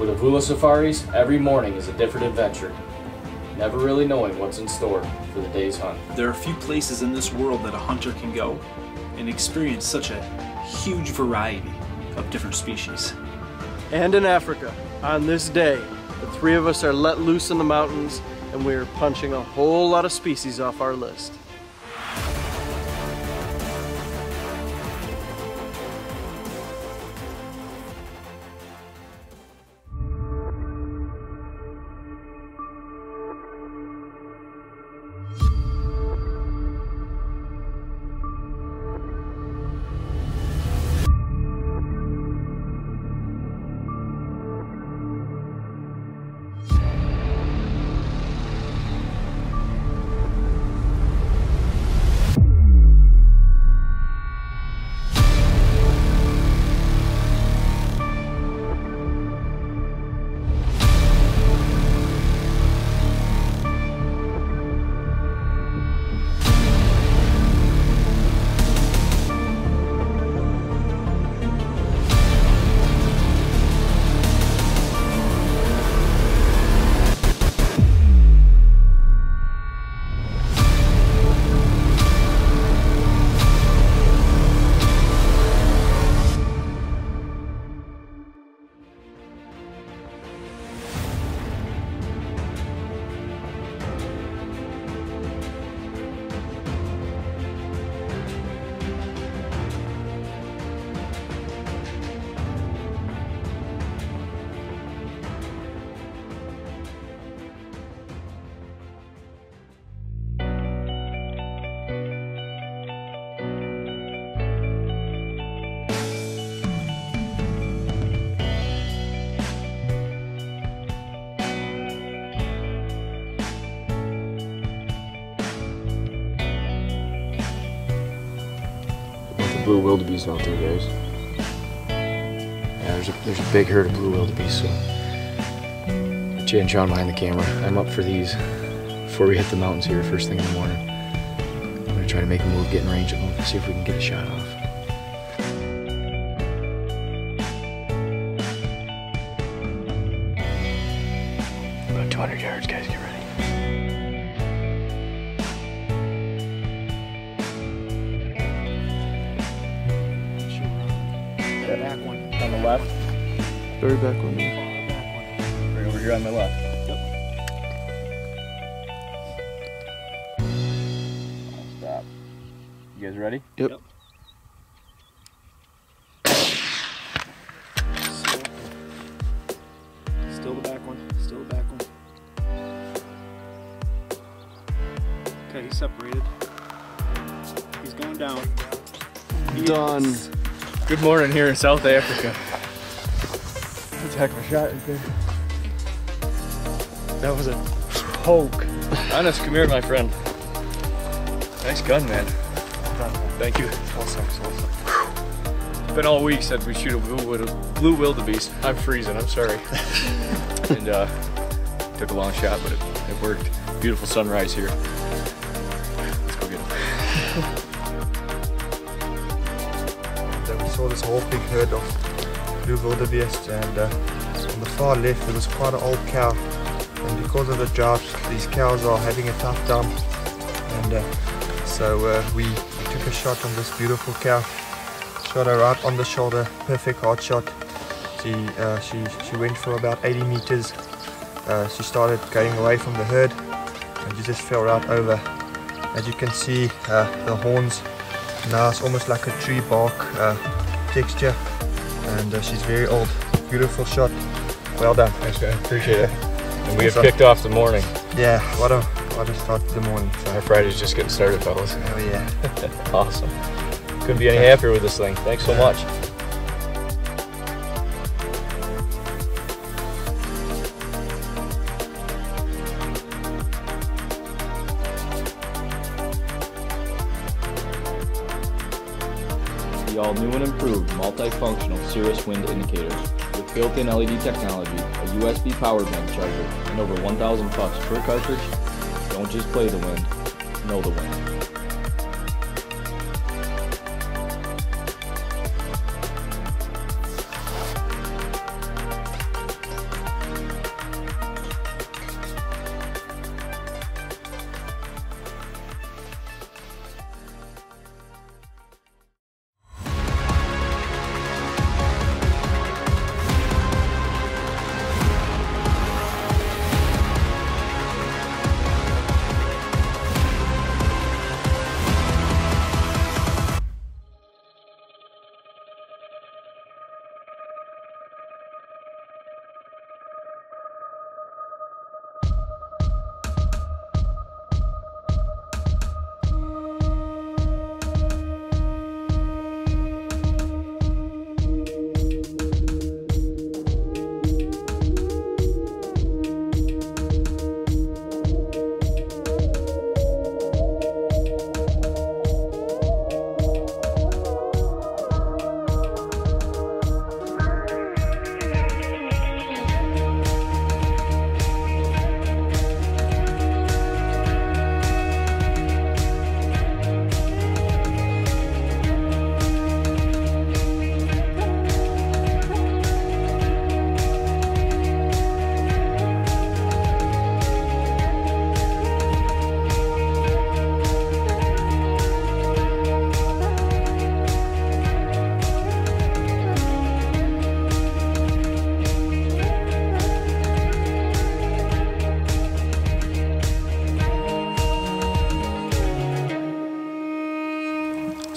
With Avula Safaris, every morning is a different adventure, never really knowing what's in store for the day's hunt. There are few places in this world that a hunter can go and experience such a huge variety of different species. And in Africa, on this day, the three of us are let loose in the mountains and we are punching a whole lot of species off our list. Blue wildebeest out there, guys. Yeah, there's a big herd of blue wildebeest, so Jay and Sean behind the camera. I'm up for these before we hit the mountains here first thing in the morning. I'm gonna try to make a move, get in range of them, see if we can get a shot off. About 200 yards, guys, get ready. Back one. On the left? Very back one. Right over here on my left. Yep. I'll stop. You guys ready? Yep. Still the back one. Still the back one. Okay, he's separated. He's going down. Done. Yes. Good morning here in South Africa. That's a heck of a shot right there. That was a poke. Honest, come here, my friend. Nice gun, man. Thank you. Been all week said we shoot a blue wildebeest. I'm freezing, I'm sorry. And took a long shot, but it worked. Beautiful sunrise here. Let's go get him. We saw this whole big herd of blue wildebeest, and on the far left there was quite an old cow, and because of the drought these cows are having a tough time, and so we took a shot on this beautiful cow, shot her right on the shoulder, perfect heart shot. She went for about 80 meters. She started going away from the herd and she just fell right over. As you can see, the horns now it's almost like a tree bark texture, and she's very old. Beautiful shot. Well done. Thanks, guys. Appreciate it. And we have kicked off the morning. Yeah, what a start to the morning. So. Our Friday's just getting started, fellas. Oh yeah. Awesome. Couldn't be any happier with this thing. Thanks so much. The all-new and improved multifunctional Cirrus wind indicators with built-in LED technology, a USB power bank charger, and over 1,000 pucks per cartridge. Don't just play the wind, know the wind.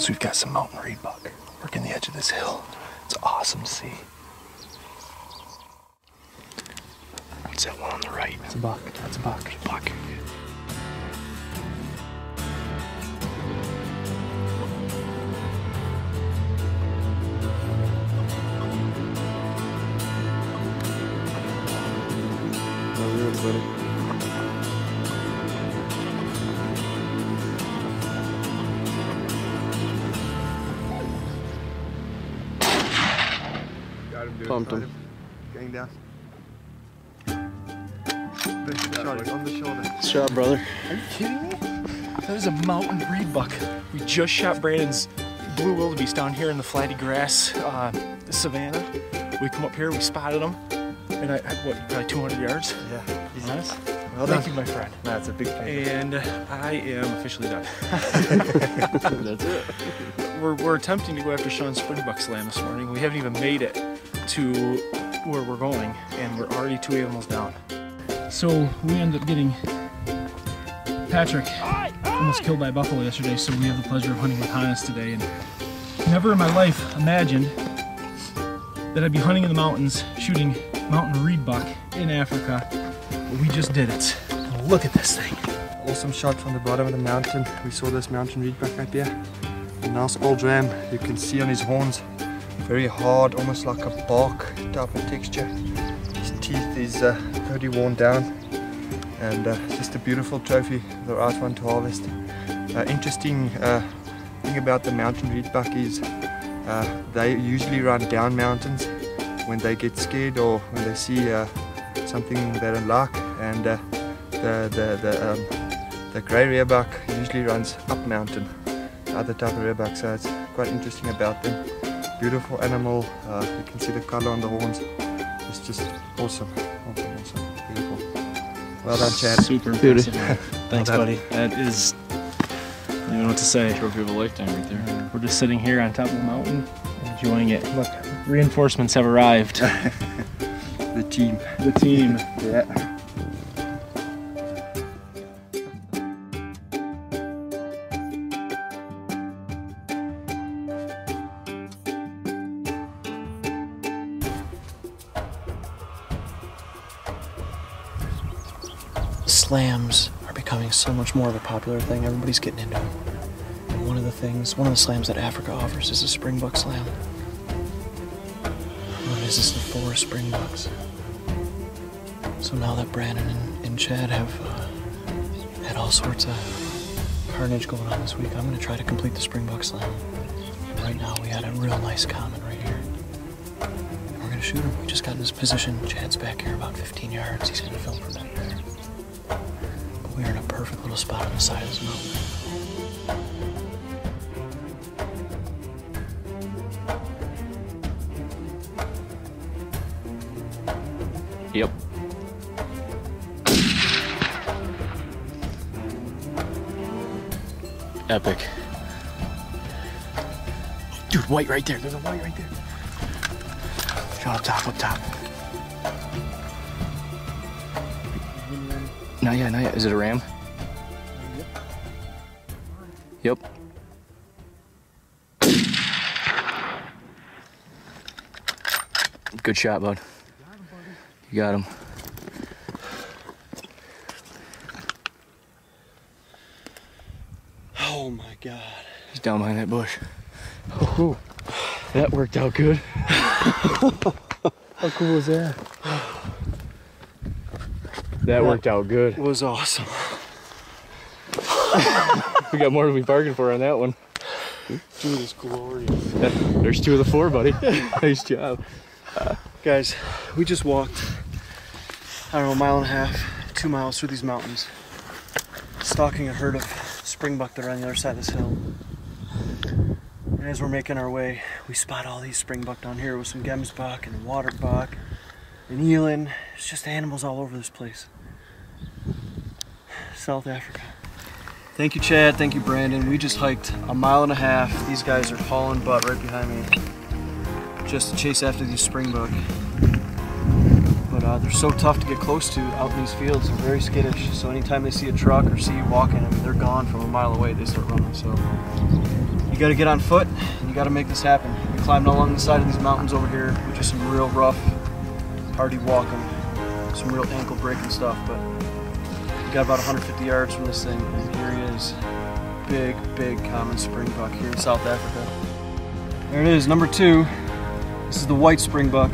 So we've got some mountain reedbuck working the edge of this hill. It's awesome to see. What's that one on the right? It's a buck. That's a buck. There's a buck. Got him, dude. Pumped Got him. Going down. Big shot on the shoulder. Shot, brother. Are you kidding me? That is a mountain reedbuck. We just shot Brandon's blue wildebeest down here in the flatty grass savannah. We come up here, we spotted him, and what, probably 200 yards? Yeah, easy. Nice. Well Thank done. you, my friend. That's a big thing. And I am officially done. That's it. We're attempting to go after Sean's Springbok slam this morning. We haven't even made it to where we're going, and we're already 2 animals down. So we ended up getting Patrick almost killed by a buffalo yesterday, so we have the pleasure of hunting with Hannes today. And never in my life imagined that I'd be hunting in the mountains, shooting mountain reedbuck in Africa, but we just did it. Look at this thing. Awesome shot from the bottom of the mountain. We saw this mountain reedbuck right there. A nice old ram. You can see on his horns, very hard, almost like a bark type of texture. His teeth is pretty worn down, and just a beautiful trophy, the right one to harvest. Interesting thing about the mountain reedbuck is they usually run down mountains when they get scared or when they see something they don't like, and the grey reedbuck usually runs up mountain, the other type of reedbuck, so it's quite interesting about them. Beautiful animal, you can see the color on the horns. It's just awesome, awesome, beautiful. Well done, Chad. Super impressive. Thanks, buddy. That is, I don't even know what to say. Trophy of a lifetime right there. We're just sitting here on top of the mountain, enjoying it. Look, reinforcements have arrived. The team. The team. Yeah. Slams are becoming so much more of a popular thing. Everybody's getting into them. And one of the slams that Africa offers is a Springbok slam. What is this? The 4 Springboks. So now that Brandon and Chad have had all sorts of carnage going on this week, I'm going to try to complete the Springbok slam. Right now we had a real nice common right here. We're going to shoot him. We just got in this position. Chad's back here about 15 yards. He's going to film from back there. We're in a perfect little spot on the side of this mountain. Yep. Epic. Dude, white right there. There's a white right there. Shot up top, up top. Not yet, not yet. Is it a ram? Yep. Good shot, bud. You got him. Oh my God. He's down behind that bush. Oh, that worked out good. How cool was that? That worked out good. It was awesome. We got more than we bargained for on that one. Dude, it's glorious. There's 2 of the 4, buddy. Nice job. Guys, we just walked, I don't know, a mile and a half, 2 miles through these mountains, stalking a herd of Springbok that are on the other side of this hill. And as we're making our way, we spot all these Springbok down here with some Gemsbok and Waterbuck and Eland. It's just animals all over this place. South Africa. Thank you, Chad. Thank you, Brandon. We just hiked a mile and a half. These guys are hauling butt right behind me just to chase after these Springbok. But they're so tough to get close to out in these fields. They're very skittish. So anytime they see a truck or see you walking, I mean, they're gone from a mile away. They start running. So You got to get on foot, and you got to make this happen. We climbed along the side of these mountains over here, which is some real rough, hardy walking, some real ankle breaking stuff, but we got about 150 yards from this thing, and here he is. Big, big common springbuck here in South Africa. There it is, number 2. This is the white springbuck.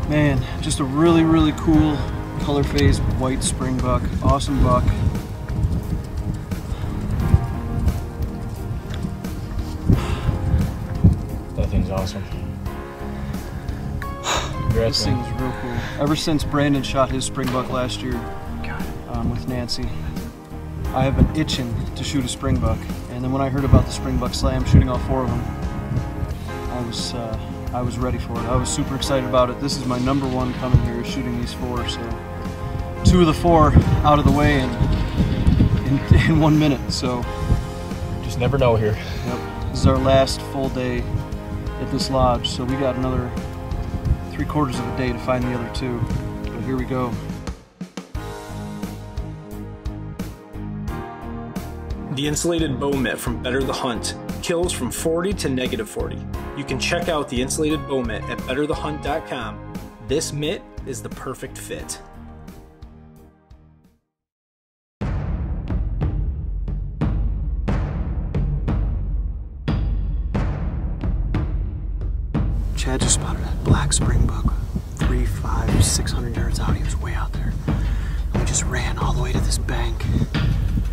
Man, just a really, really cool color-phased white springbuck. Awesome buck. That thing's awesome. Congrats, This thing is real cool. Ever since Brandon shot his springbuck last year with Nancy, I have been itching to shoot a springbuck. And then when I heard about the Springbok Slam, shooting all 4 of them, I was ready for it. I was super excited about it. This is my number 1 coming here, shooting these 4. So 2 of the 4 out of the way in 1 minute. So just never know here. Yep. This is our last full day at this lodge. So we got another 3/4 of a day to find the other 2. But here we go. The insulated bow mitt from Better the Hunt kills from 40 to -40. You can check out the insulated bow mitt at betterthehunt.com. This mitt is the perfect fit. Chad just spotted a black springbuck 300, 500, 600 yards out. He was way out there. And we just ran all the way to this bank.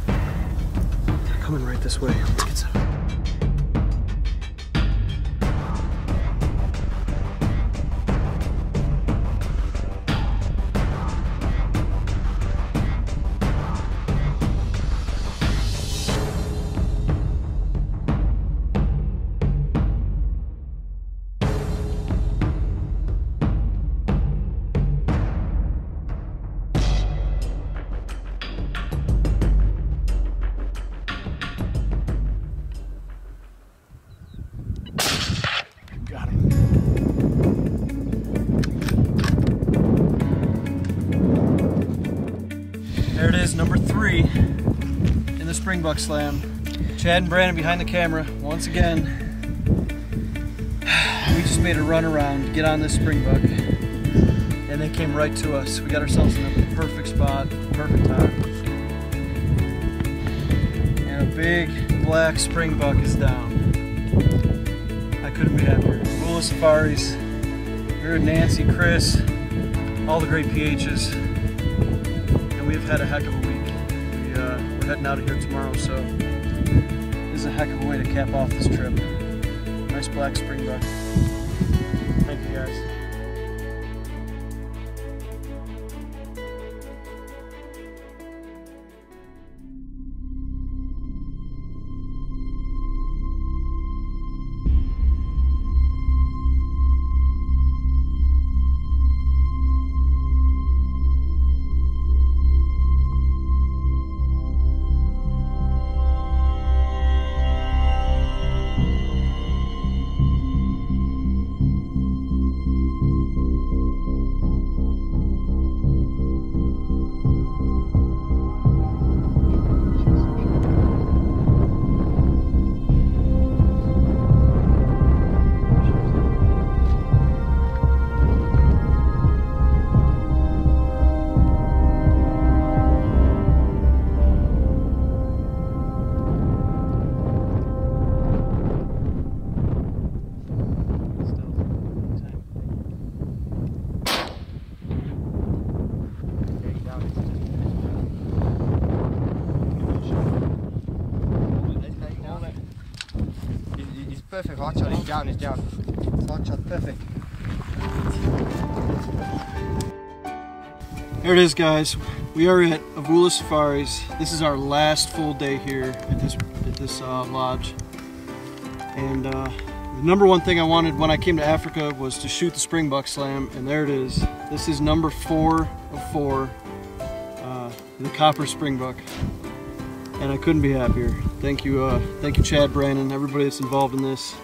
They're coming right this way. Let's get some. There it is, number 3 in the Springbok Slam. Chad and Brandon behind the camera once again. We just made a run around to get on this springbuck, and they came right to us. We got ourselves in a perfect spot, perfect time. And a big black springbuck is down. I couldn't be happier. Avula Safaris, here at Nancy, Chris, all the great PHs. We've had a heck of a week. We're heading out of here tomorrow, so this is a heck of a way to cap off this trip. Nice black springbuck. Thank you guys. Perfect, hot shot, he's down, he's down. Hot shot, perfect. There it is, guys. We are at Avula Safaris. This is our last full day here at this lodge. And the number 1 thing I wanted when I came to Africa was to shoot the Springbok Slam, and there it is. This is number 4 of 4, the copper springbuck. And I couldn't be happier. Thank you Chad, Brandon, everybody that's involved in this.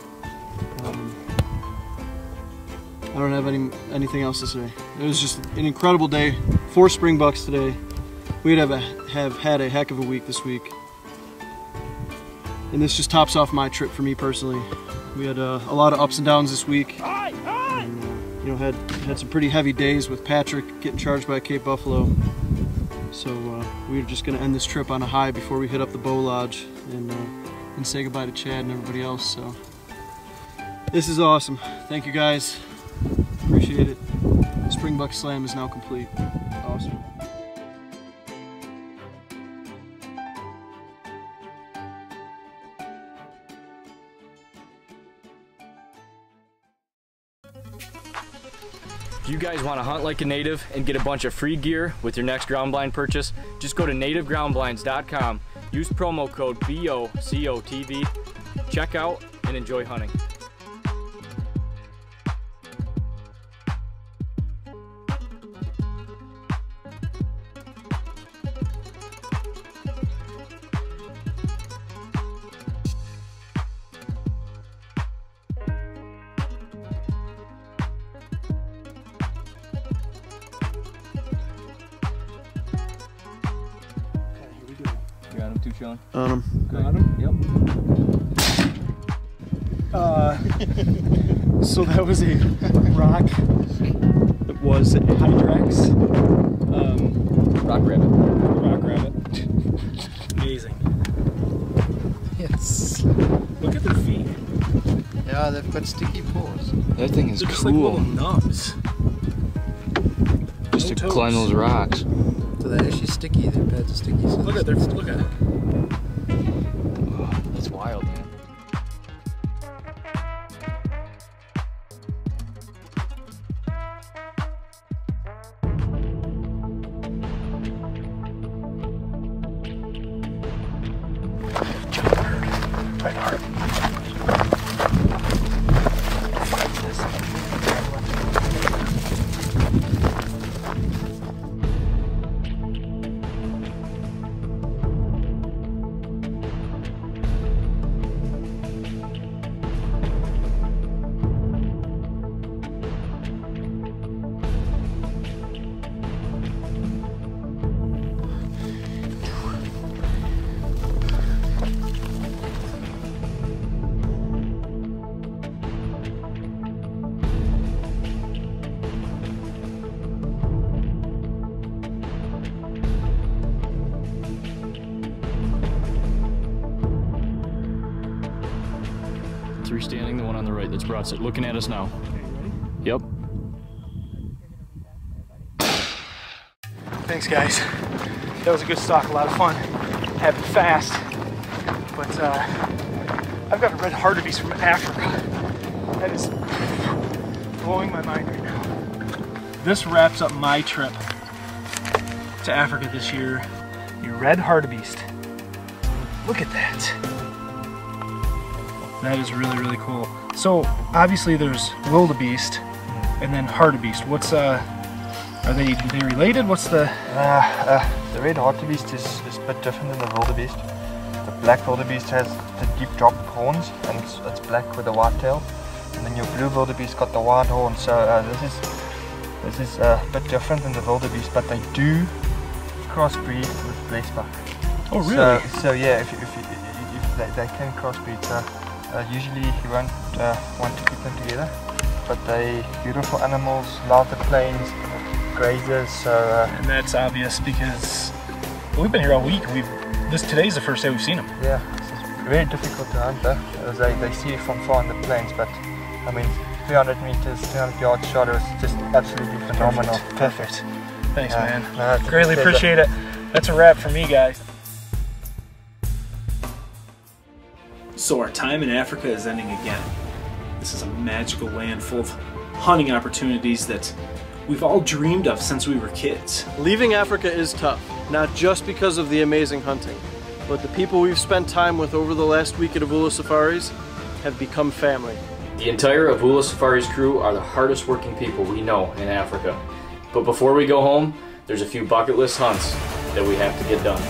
I don't have anything else to say. It was just an incredible day. 4 springbucks today. We'd have had a heck of a week this week. And this just tops off my trip for me personally. We had a lot of ups and downs this week. And, you know, had some pretty heavy days with Patrick getting charged by Cape Buffalo. So we were just gonna end this trip on a high before we hit up the Bow Lodge and say goodbye to Chad and everybody else. So this is awesome. Thank you guys. Appreciate it. The Springbuck Slam is now complete. Awesome. If you guys want to hunt like a native and get a bunch of free gear with your next ground blind purchase, just go to nativegroundblinds.com, use promo code BOCOTV, check out and enjoy hunting. Got him too, Sean? On him. Got him? Yep. So that was a rock. It was a Hydrex. Rock rabbit. Rock rabbit. Amazing. Yes. Look at their feet. Yeah, they've got sticky paws. That thing is They're just like cool. little nubs. Just No to toes. climb those rocks. So they're actually sticky. They're pads are sticky. So Look at their. Look at it. Oh, that's wild, man. Red Hartebeest. Three standing, the one on the right that's broadside, looking at us now. Yep. Thanks, guys. That was a good stalk, a lot of fun. Happened fast. But I've got a Red Hartebeest from Africa. That is blowing my mind right now. This wraps up my trip to Africa this year. The Red Hartebeest. Look at that. That is really, really cool. So obviously there's Wildebeest and then Hartebeest. What's are they related? What's the The Red Hartebeest is a bit different than the Wildebeest. The black Wildebeest has the deep dropped horns and it's black with a white tail. And then your blue Wildebeest got the white horn. So this is a bit different than the Wildebeest, but they do crossbreed with Reedbuck. Oh really? So yeah, if they can crossbreed. So usually you won't want to keep them together, but they beautiful animals, love the plains, grazers. So And that's obvious because we've been here all week. Today's the first day we've seen them. yeah, it's very difficult to hunt though. They see you from far in the plains, but I mean 300 meters, 300 yard shot is just absolutely phenomenal. Perfect. Thanks, Yeah, man. no, it's a Greatly pleasure. appreciate it. That's a wrap for me, guys. So our time in Africa is ending again. This is a magical land full of hunting opportunities that we've all dreamed of since we were kids. Leaving Africa is tough, not just because of the amazing hunting, but the people we've spent time with over the last week at Avula Safaris have become family. The entire Avula Safaris crew are the hardest working people we know in Africa. But before we go home, there's a few bucket list hunts that we have to get done.